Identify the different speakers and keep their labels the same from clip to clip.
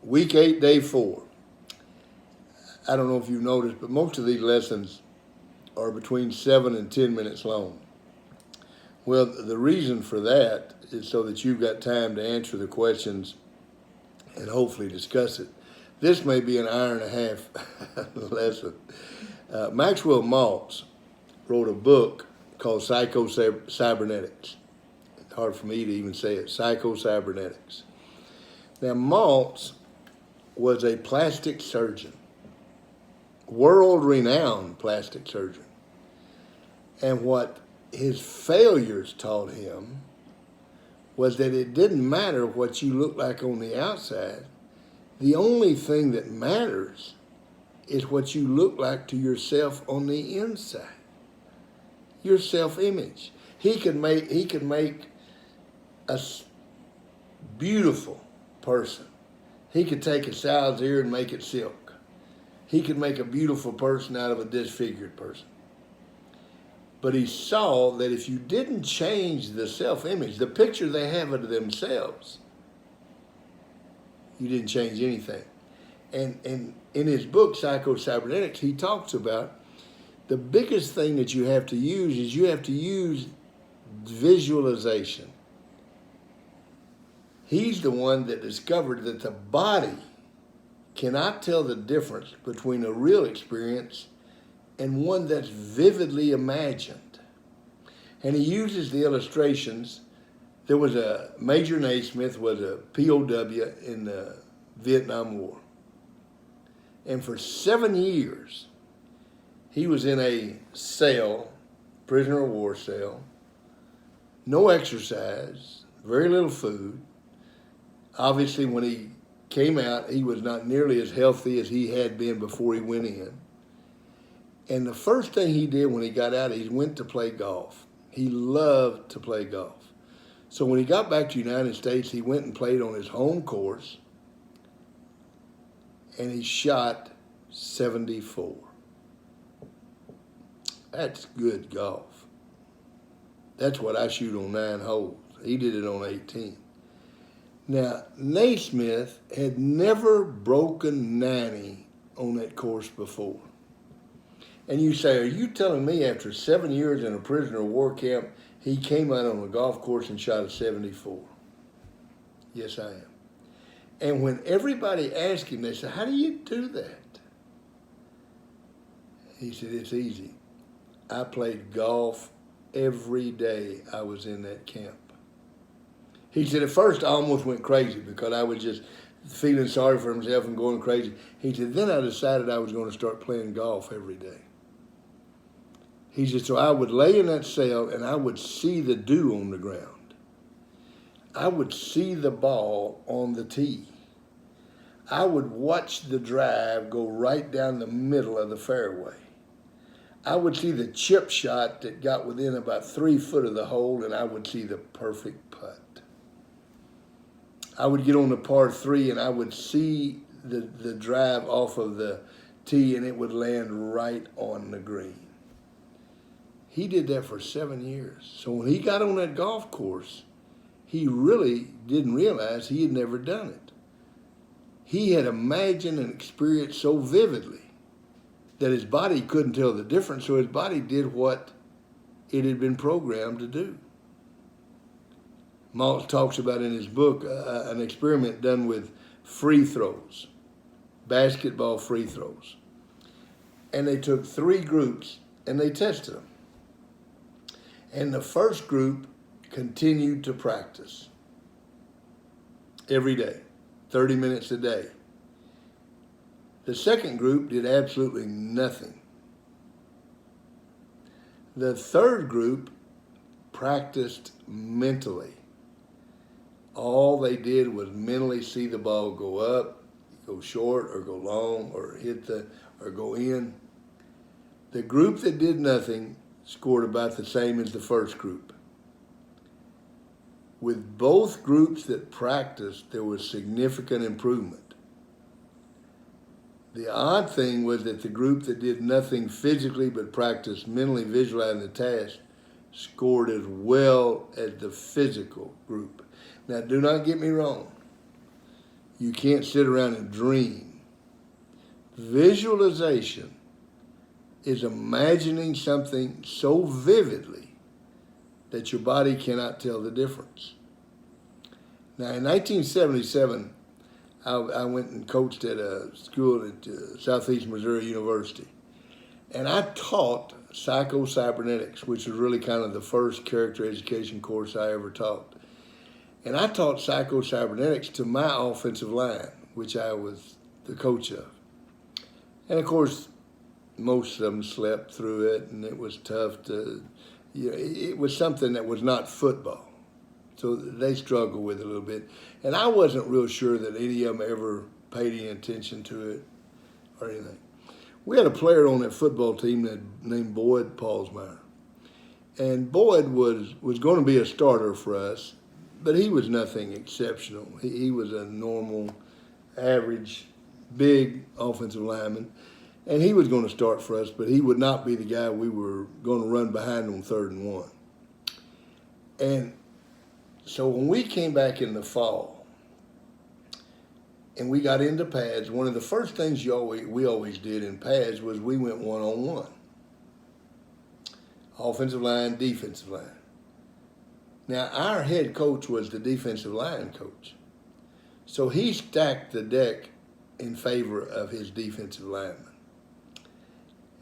Speaker 1: Week 8, day 4. I don't know if you've noticed, but most of these lessons are between 7 and 10 minutes long. Well, the reason for that is so that you've got time to answer the questions and hopefully discuss it. This may be an hour and a half lesson. Maxwell Maltz wrote a book called Psycho-Cybernetics. It's hard for me to even say it, Psycho-Cybernetics. Now, Maltz was a plastic surgeon, world-renowned plastic surgeon. And what his failures taught him was that it didn't matter what you look like on the outside. The only thing that matters is what you look like to yourself on the inside. Your self-image. He could make a beautiful person. He could take a sow's ear and make it silk. He could make a beautiful person out of a disfigured person. But he saw that if you didn't change the self-image, the picture they have of themselves, you didn't change anything. And in his book, Psycho-Cybernetics, he talks about the biggest thing that you have to use is you have to use visualization. He's the one that discovered that the body cannot tell the difference between a real experience and one that's vividly imagined. And he uses the illustrations. There was Major Naismith was a POW in the Vietnam War. And for 7 years, he was in a cell, prisoner of war cell, no exercise, very little food. Obviously, when he came out, he was not nearly as healthy as he had been before he went in. And the first thing he did when he got out, he went to play golf. He loved to play golf. So when he got back to the United States, he went and played on his home course, and he shot 74. That's good golf. That's what I shoot on 9 holes. He did it on 18. Now, Naismith had never broken 90 on that course before. And you say, are you telling me after 7 years in a prisoner of war camp, he came out on a golf course and shot a 74? Yes, I am. And when everybody asked him, they said, how do you do that? He said, it's easy. I played golf every day I was in that camp. He said, at first I almost went crazy because I was just feeling sorry for himself and going crazy. He said, then I decided I was going to start playing golf every day. He said, so I would lay in that cell and I would see the dew on the ground. I would see the ball on the tee. I would watch the drive go right down the middle of the fairway. I would see the chip shot that got within about 3 foot of the hole, and I would see the perfect putt. I would get on the par 3 and I would see the drive off of the tee and it would land right on the green. He did that for 7 years. So when he got on that golf course, he really didn't realize he had never done it. He had imagined and experienced so vividly that his body couldn't tell the difference, so his body did what it had been programmed to do. Maltz talks about in his book an experiment done with free throws, basketball free throws. And they took 3 groups and they tested them. And the first group continued to practice every day, 30 minutes a day. The second group did absolutely nothing. The third group practiced mentally. All they did was mentally see the ball go up, go short, or go long, or or go in. The group that did nothing scored about the same as the first group. With both groups that practiced, there was significant improvement. The odd thing was that the group that did nothing physically but practiced mentally visualizing the task scored as well as the physical group. Now, do not get me wrong. You can't sit around and dream. Visualization is imagining something so vividly that your body cannot tell the difference. Now, in 1977, I went and coached at a school at Southeast Missouri University. And I taught psycho-cybernetics, which was really kind of the first character education course I ever taught. And I taught psycho-cybernetics to my offensive line, which I was the coach of. And of course, most of them slept through it, and it was tough to, it was something that was not football. So they struggled with it a little bit. And I wasn't real sure that any of them ever paid any attention to it or anything. We had a player on that football team named Boyd Paulsmeyer. And Boyd was going to be a starter for us, but he was nothing exceptional. He was a normal, average, big offensive lineman. And he was going to start for us, but he would not be the guy we were going to run behind on 3rd and 1. And so when we came back in the fall and we got into pads, one of the first things we always did in pads was we went one-on-one. Offensive line, defensive line. Now, our head coach was the defensive line coach. So he stacked the deck in favor of his defensive lineman.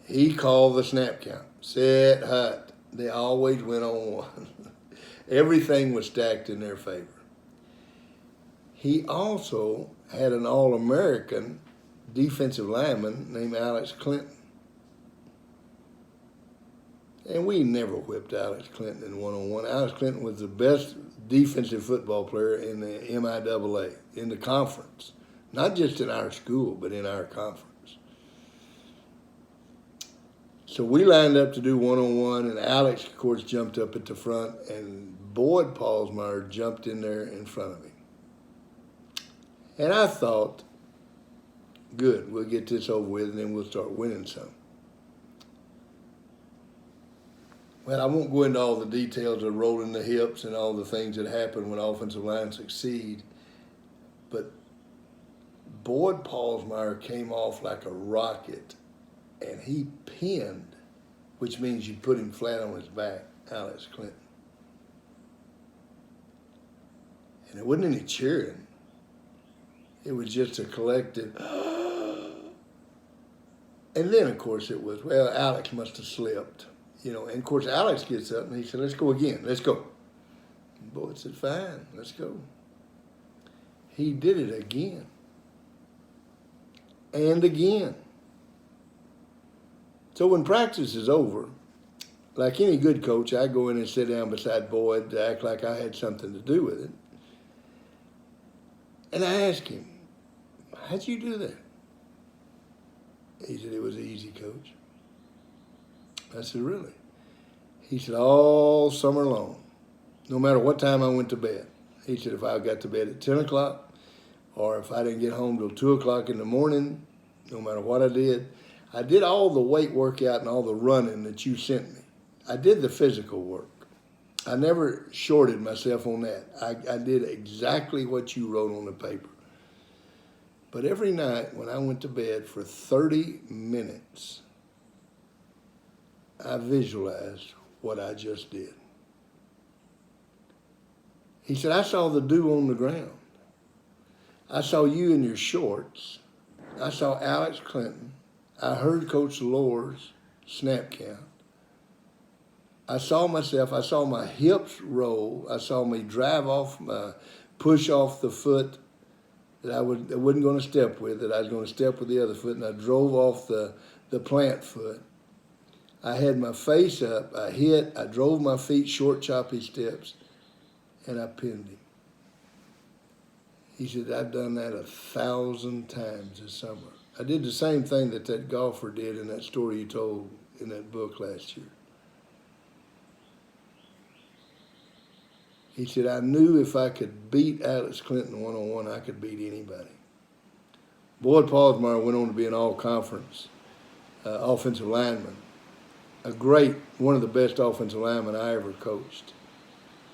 Speaker 1: He called the snap count, set, hut. They always went on one. Everything was stacked in their favor. He also had an All-American defensive lineman named Alex Clinton. And we never whipped Alex Clinton in one-on-one. Alex Clinton was the best defensive football player in the MIAA, in the conference. Not just in our school, but in our conference. So we lined up to do one-on-one, and Alex, of course, jumped up at the front, and Boyd Paulsmeyer jumped in there in front of him. And I thought, good, we'll get this over with, and then we'll start winning some. Well, I won't go into all the details of rolling the hips and all the things that happen when offensive lines succeed, but Boyd Paulsmeyer came off like a rocket, and he pinned, which means you put him flat on his back, Alex Clinton. And it wasn't any cheering. It was just a collective, and then, of course, it was, well, Alex must have slipped. And of course, Alex gets up and he said, let's go again, let's go. And Boyd said, fine, let's go. He did it again. And again. So when practice is over, like any good coach, I go in and sit down beside Boyd to act like I had something to do with it. And I asked him, how'd you do that? He said, it was easy, coach. I said, really? He said, all summer long, no matter what time I went to bed. He said, if I got to bed at 10 o'clock or if I didn't get home till 2 o'clock in the morning, no matter what I did all the weight workout and all the running that you sent me. I did the physical work. I never shorted myself on that. I did exactly what you wrote on the paper. But every night when I went to bed for 30 minutes, I visualized what I just did. He said, I saw the dew on the ground. I saw you in your shorts. I saw Alex Clinton. I heard Coach Lohr's snap count. I saw myself. I saw my hips roll. I saw me push off the foot that I wasn't going to step with, that I was going to step with the other foot, and I drove off the plant foot. I had my face up, I drove my feet short, choppy steps, and I pinned him. He said, I've done that 1,000 times this summer. I did the same thing that golfer did in that story you told in that book last year. He said, I knew if I could beat Alex Clinton one-on-one, I could beat anybody. Boyd Paulsmeyer went on to be an all-conference offensive lineman. One of the best offensive linemen I ever coached.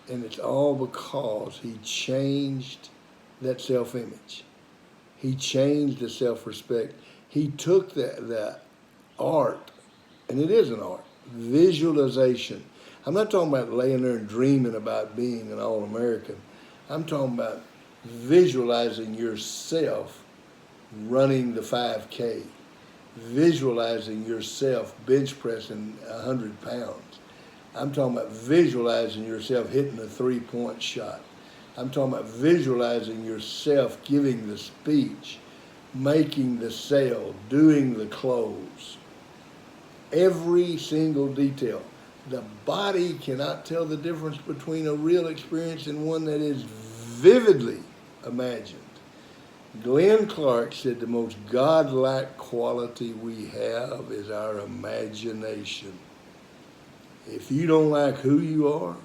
Speaker 1: And it's all because he changed that self-image. He changed the self-respect. He took the art, and it is an art, visualization. I'm not talking about laying there and dreaming about being an All-American. I'm talking about visualizing yourself running the 5K, visualizing yourself bench pressing 100 pounds. I'm talking about visualizing yourself hitting a three-point shot. I'm talking about visualizing yourself giving the speech, making the sale, doing the close. Every single detail. The body cannot tell the difference between a real experience and one that is vividly imagined. Glenn Clark said the most godlike quality we have is our imagination. If you don't like who you are,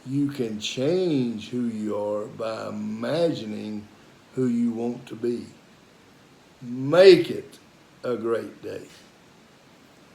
Speaker 1: you can change who you are by imagining who you want to be. Make it a great day.